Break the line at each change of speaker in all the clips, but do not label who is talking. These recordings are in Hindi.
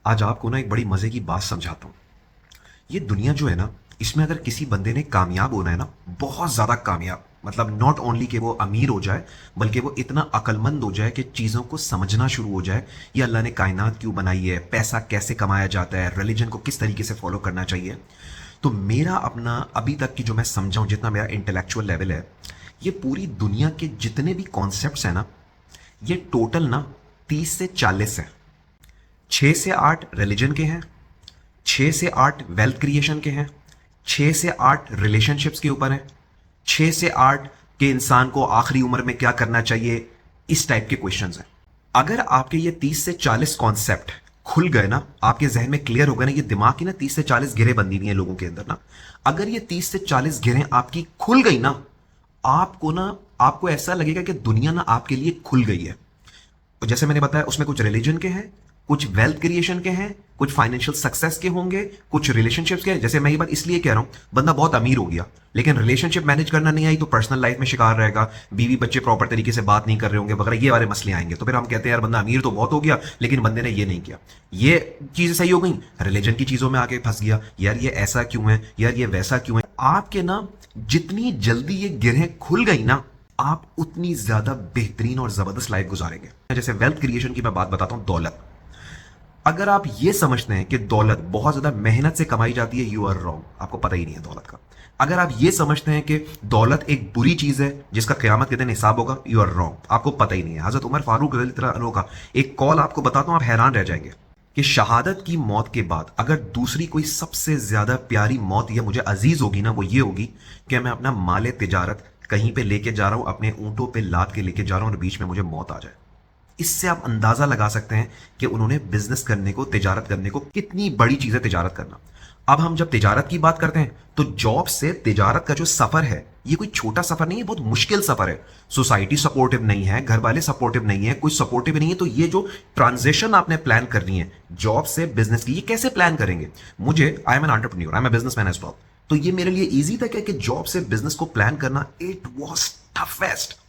आज आपको ना एक बड़ी मजे की बात समझाता हूँ। ये दुनिया जो है ना, इसमें अगर किसी बंदे ने कामयाब होना है ना, बहुत ज्यादा कामयाब, मतलब नॉट ओनली कि वो अमीर हो जाए, बल्कि वो इतना अक्लमंद हो जाए कि चीजों को समझना शुरू हो जाए। ये अल्लाह ने कायनात क्यों बनाई है, पैसा कैसे कमाया जाता है, रिलीजन को किस तरीके से फॉलो करना चाहिए। तो मेरा अपना अभी तक की जो मैं समझाऊं, जितना मेरा इंटेलेक्चुअल लेवल है, ये पूरी दुनिया के जितने भी कॉन्सेप्ट्स हैं ना, ये टोटल ना 30 से 40 है। 6 से 8 रिलीजन के हैं, 6 से 8 वेल्थ क्रिएशन के हैं, 6 से 8 रिलेशनशिप्स के ऊपर हैं, 6 से 8 के इंसान को आखिरी उम्र में क्या करना चाहिए, इस टाइप के क्वेश्चंस हैं। अगर आपके ये 30 से 40 कॉन्सेप्ट खुल गए ना, आपके जहन में क्लियर हो गए ना, ये दिमाग की ना 30 से 40 गिरें बंदी हुई हैं लोगों के अंदर ना, अगर ये 30 से 40 गिरें आपकी खुल गई ना, आपको ऐसा लगेगा कि दुनिया ना आपके लिए खुल गई है। तो जैसे मैंने बताया, उसमें कुछ रिलीजन के हैं, कुछ वेल्थ क्रिएशन के हैं, कुछ फाइनेंशियल सक्सेस के होंगे, कुछ रिलेशनशिप्स के हैं। जैसे मैं ये बात इसलिए कह रहा हूं, बंदा बहुत अमीर हो गया लेकिन रिलेशनशिप मैनेज करना नहीं आई तो पर्सनल लाइफ में शिकार रहेगा, बीवी बच्चे प्रॉपर तरीके से बात नहीं कर रहे होंगे वगैरह, ये वाले मसले आएंगे। तो फिर हम कहते हैं यार बंदा अमीर तो बहुत हो गया लेकिन बंदे ने ये नहीं किया। ये चीजें सही हो गई, रिलीजन की चीजों में आके फंस गया, यार ये ऐसा क्यों है, यार ये वैसा क्यों है। आपके ना जितनी जल्दी ये गिरहें खुल गई ना, आप उतनी ज्यादा बेहतरीन और जबरदस्त लाइफ गुजारेंगे। जैसे वेल्थ क्रिएशन की मैं बात बताता हूं, दौलत। अगर आप ये समझते हैं कि दौलत बहुत ज्यादा मेहनत से कमाई जाती है, यू आर रॉन्ग, आपको पता ही नहीं है दौलत का। अगर आप ये समझते हैं कि दौलत एक बुरी चीज है जिसका क़यामत के दिन हिसाब होगा, यू आर रॉन्ग, आपको पता ही नहीं है। हजरत उमर फारूक रज़ियल्लाहु अन्हु का एक कॉल आपको बताता हूं, आप हैरान रह जाएंगे कि शहादत की मौत के बाद अगर दूसरी कोई सबसे ज्यादा प्यारी मौत या मुझे अजीज होगी ना, वो ये होगी कि मैं अपना माले तिजारत कहीं पे लेके जा रहा हूं, अपने ऊंटों पे लाद के लेके जा रहा हूं और बीच में मुझे मौत आ जाए। इससे आप अंदाजा लगा सकते हैं कि उन्होंने बिजनेस करने को, तिजारत करने को, कितनी बड़ी चीज है तिजारत करना। अब हम जब तिजारत की बात करते हैं तो जॉब से तिजारत का जो सफर है, ये कोई छोटा सफर नहीं है, बहुत मुश्किल सफर है। सोसाइटी सपोर्टिव नहीं है, घर वाले सपोर्टिव नहीं है, कोई सपोर्टिव नहीं है। तो ये जो ट्रांजिशन आपने प्लान करनी है जॉब से बिजनेस की, ये कैसे प्लान करेंगे। मुझे, I am an entrepreneur, I am a businessman as well, तो ये मेरे लिए इजी था कि जॉब से बिजनेस को प्लान करना, इट वॉज टफेस्ट।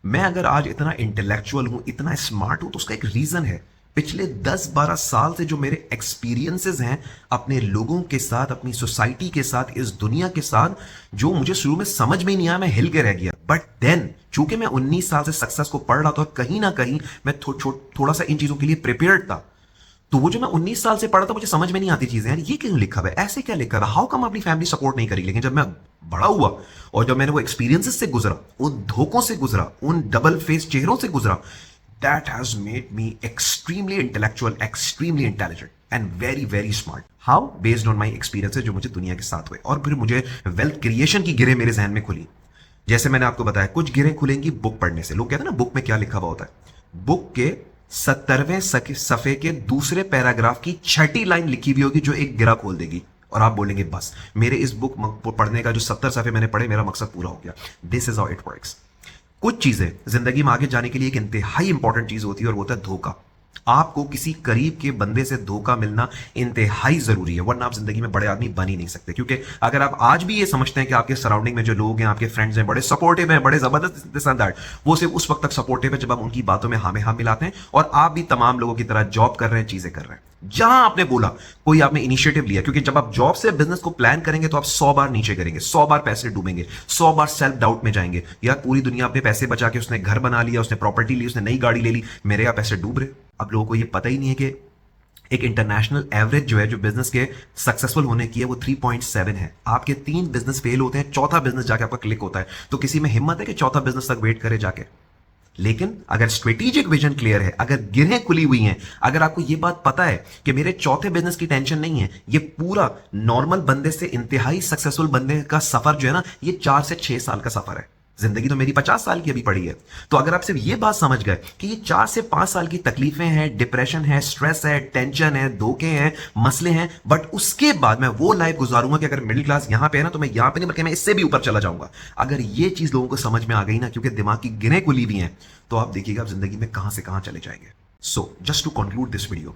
मैं अगर आज इतना इंटेलेक्चुअल हूं, इतना स्मार्ट हूं, तो उसका एक रीजन है। पिछले 10-12 साल से जो मेरे एक्सपीरियंसेस हैं अपने लोगों के साथ, अपनी सोसाइटी के साथ, इस दुनिया के साथ, जो मुझे शुरू में समझ में नहीं आया, मैं हिल के रह गया। बट देन चूंकि मैं 19 साल से सक्सेस को पढ़ रहा था, कहीं ना कहीं मैं थोड़ा सा इन चीजों के लिए प्रिपेयर्ड था। तो वो जो मैं 19 साल से पढ़ा था, मुझे समझ में नहीं आती चीजें, यार ये क्यों लिखा हुआ है, ऐसे क्या लिखा हुआ है, हाउ कम अपनी फैमिली सपोर्ट नहीं करी। लेकिन जब मैं बड़ा हुआ और जब मैंने वो एक्सपीरियंसेस से गुजरा, उन धोखों से गुजरा, उन डबल फेस चेहरों से गुजरा, that has made me extremely intellectual, extremely intelligent and very very smart. How? Based on my experiences जो मुझे दुनिया के साथ हुए। और फिर मुझे वेल्थ क्रिएशन की गिरें मेरे जहन में खुली। जैसे मैंने आपको बताया, कुछ गिरें खुलेंगी बुक पढ़ने से। लोग कहते हैं ना बुक में क्या लिखा हुआ होता है, बुक के 70वें सफ़े के दूसरे पैराग्राफ की छठी लाइन लिखी हुई होगी जो एक गिरा खोल देगी और आप बोलेंगे बस मेरे इस बुक पढ़ने का जो 70 सफ़े मैंने पढ़े, मेरा मकसद पूरा हो गया। This is how it works. कुछ चीजें जिंदगी में आगे जाने के लिए एक इंतहाई इंपॉर्टेंट चीज होती है और वो होता है धोखा। आपको किसी करीब के बंदे से धोखा मिलना इंतहाई जरूरी है, वरना आप जिंदगी में बड़े आदमी बन ही नहीं सकते। क्योंकि अगर आप आज भी ये समझते हैं कि आपके सराउंडिंग में जो लोग हैं, आपके फ्रेंड्स हैं, बड़े सपोर्टिव हैं, बड़े जबरदस्त दिस एंड दैट, वो सिर्फ उस वक्त तक सपोर्टिव है जब आप उनकी बातों में हाँ में हाँ मिलाते हैं और आप भी तमाम लोगों की तरह जॉब कर रहे हैं, चीजें कर रहे हैं। जहां आपने बोला, कोई आपने इनिशिएटिव लिया, क्योंकि जब आप जॉब से बिजनेस को प्लान करेंगे तो आप 100 बार नीचे करेंगे, 100 बार पैसे डूबेंगे, 100 बार सेल्फ डाउट में जाएंगे। यार पूरी दुनिया अपने पैसे बचा के उसने घर बना लिया, उसने प्रॉपर्टी ली, उसने नई गाड़ी ले ली, मेरे यहाँ पैसे डूब रहे। अब लोगों को ये पता ही नहीं है कि एक इंटरनेशनल एवरेज जो है जो बिजनेस के सक्सेसफुल होने की है वो 3.7 है। आपके 3 बिजनेस फेल होते हैं, चौथा बिजनेस जाके आपका क्लिक होता है। तो किसी में हिम्मत है कि चौथा बिजनेस तक वेट करे जाके? लेकिन अगर स्ट्रेटेजिक विजन क्लियर है, अगर गिरहें खुली हुई हैं, अगर आपको यह बात पता है कि मेरे चौथे बिजनेस की टेंशन नहीं है, ये पूरा नॉर्मल बंदे से इंतहाई सक्सेसफुल बंदे का सफर जो है ना, ये 4 से 6 साल का सफर है। जिंदगी तो मेरी 50 साल की अभी पड़ी है। तो अगर आप सिर्फ ये बात समझ गए कि ये 4 से 5 साल की तकलीफें हैं, डिप्रेशन है, स्ट्रेस है, टेंशन है, धोखे हैं, मसले हैं, बट उसके बाद मैं वो लाइफ गुजारूंगा कि अगर मिडिल क्लास यहां पे है ना, तो मैं यहां पे नहीं बल्कि मैं इससे भी ऊपर चला जाऊंगा। अगर ये चीज लोगों को समझ में आ गई ना, क्योंकि दिमाग की गिरें खुली हुई हैं, तो आप देखिएगा आप जिंदगी में कहां से कहां चले जाएंगे। So just to conclude this video,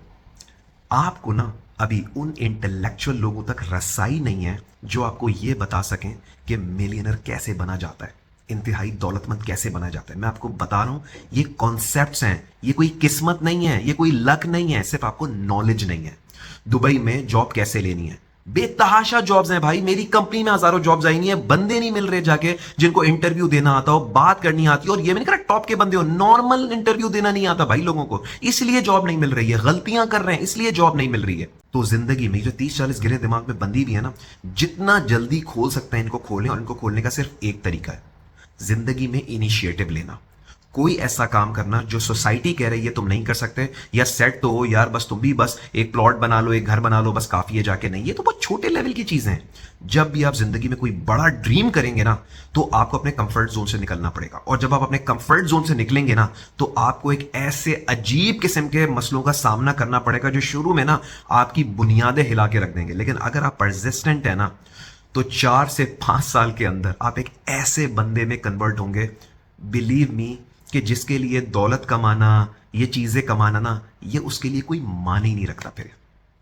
आपको ना अभी उन इंटेलेक्चुअल लोगों तक रसाई नहीं है जो आपको यह बता सकें कि मिलियनर कैसे बना जाता है। इंतहाई दौलतमंद कैसे बना जाता है, मैं आपको बता रहा हूं। ये कॉन्सेप्ट्स हैं, ये कोई किस्मत नहीं है, ये कोई लक नहीं है, सिर्फ आपको नॉलेज नहीं है। दुबई में जॉब कैसे लेनी है, बेतहाशा जॉब्स हैं भाई। मेरी कंपनी में हजारों जॉब्स आई नहीं है, बंदे नहीं मिल रहे जाके जिनको इंटरव्यू देना आता हो, बात करनी आती हो। और ये मैंने कहा टॉप के बंदे हो, नॉर्मल इंटरव्यू देना नहीं आता भाई लोगों को, इसलिए जॉब नहीं मिल रही है। गलतियां कर रहे हैं इसलिए जॉब नहीं मिल रही है। तो जिंदगी में जो 30-40 गिरे दिमाग में बंदी भी है ना, जितना जल्दी खोल सकते हैं इनको खोलें। और इनको खोलने का सिर्फ एक तरीका है, जिंदगी में इनिशिएटिव लेना। कोई ऐसा काम करना जो सोसाइटी कह रही है तुम नहीं कर सकते, या सेट तो हो यार, बस तुम भी बस एक प्लॉट बना लो, एक घर बना लो, बस काफी है जाके, नहीं। ये तो बहुत छोटे लेवल की चीजें हैं। जब भी आप जिंदगी में कोई बड़ा ड्रीम करेंगे ना, तो आपको अपने कंफर्ट जोन से निकलना पड़ेगा। और जब आप अपने कंफर्ट जोन से निकलेंगे ना, तो आपको एक ऐसे अजीब किस्म के मसलों का सामना करना पड़ेगा जो शुरू में ना आपकी बुनियादें हिला के रख देंगे। लेकिन अगर आप परसिस्टेंट है ना, तो 4 से 5 साल के अंदर आप एक ऐसे बंदे में कन्वर्ट होंगे, बिलीव मी, कि जिसके लिए दौलत कमाना, ये चीजें कमाना ना, ये उसके लिए कोई माने ही नहीं रखता फिर।